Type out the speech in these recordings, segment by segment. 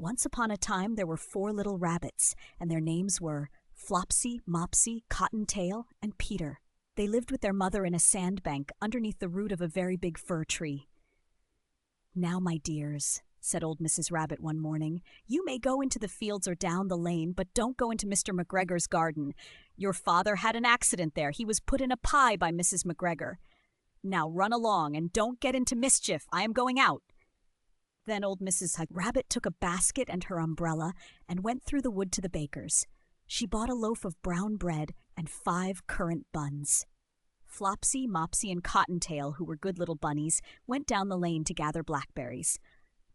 Once upon a time there were 4 little rabbits, and their names were Flopsy, Mopsy, Cottontail, and Peter. They lived with their mother in a sandbank underneath the root of a very big fir tree. "Now, my dears," said old Mrs. Rabbit one morning, "you may go into the fields or down the lane, but don't go into Mr. McGregor's garden. Your father had an accident there. He was put in a pie by Mrs. McGregor. Now run along, and don't get into mischief. I am going out." Then old Mrs. Rabbit took a basket and her umbrella and went through the wood to the baker's. She bought a loaf of brown bread and 5 currant buns. Flopsy, Mopsy, and Cottontail, who were good little bunnies, went down the lane to gather blackberries.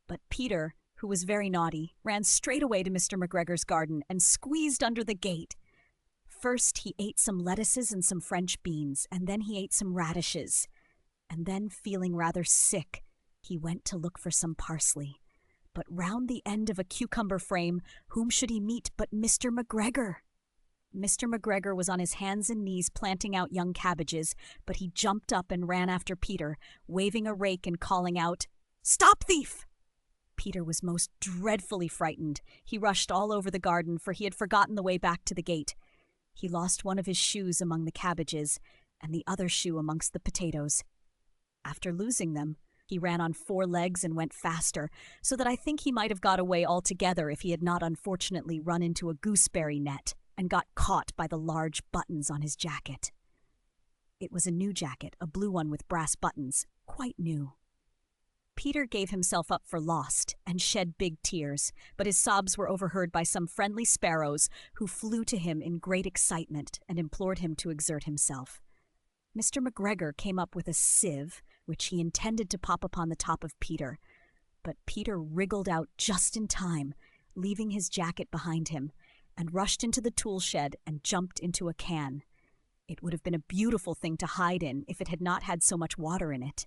But Peter, who was very naughty, ran straight away to Mr. McGregor's garden and squeezed under the gate. First he ate some lettuces and some French beans, and then he ate some radishes. And then, feeling rather sick, he went to look for some parsley. But round the end of a cucumber frame, whom should he meet but Mr. McGregor? Mr. McGregor was on his hands and knees planting out young cabbages, but he jumped up and ran after Peter, waving a rake and calling out, "Stop, thief!" Peter was most dreadfully frightened. He rushed all over the garden, for he had forgotten the way back to the gate. He lost one of his shoes among the cabbages, and the other shoe amongst the potatoes. After losing them, he ran on 4 legs and went faster, so that I think he might have got away altogether if he had not unfortunately run into a gooseberry net and got caught by the large buttons on his jacket. It was a new jacket, a blue one with brass buttons, quite new. Peter gave himself up for lost and shed big tears, but his sobs were overheard by some friendly sparrows who flew to him in great excitement and implored him to exert himself. Mr. McGregor came up with a sieve, which he intended to pop upon the top of Peter, but Peter wriggled out just in time, leaving his jacket behind him, and rushed into the tool shed and jumped into a can. It would have been a beautiful thing to hide in if it had not had so much water in it.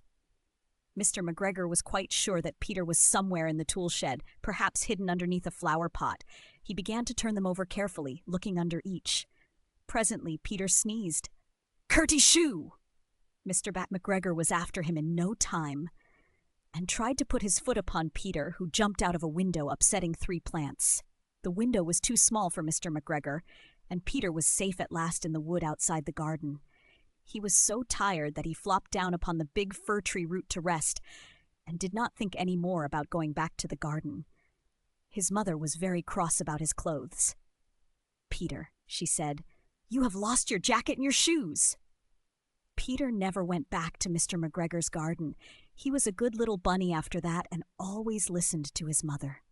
Mr. McGregor was quite sure that Peter was somewhere in the tool shed, perhaps hidden underneath a flower pot. He began to turn them over carefully, looking under each. Presently Peter sneezed. "Curty-shoo!" Mr. McGregor was after him in no time, and tried to put his foot upon Peter, who jumped out of a window, upsetting 3 plants. The window was too small for Mr. McGregor, and Peter was safe at last in the wood outside the garden. He was so tired that he flopped down upon the big fir tree root to rest, and did not think any more about going back to the garden. His mother was very cross about his clothes. "Peter," she said, "you have lost your jacket and your shoes." Peter never went back to Mr. McGregor's garden. He was a good little bunny after that and always listened to his mother.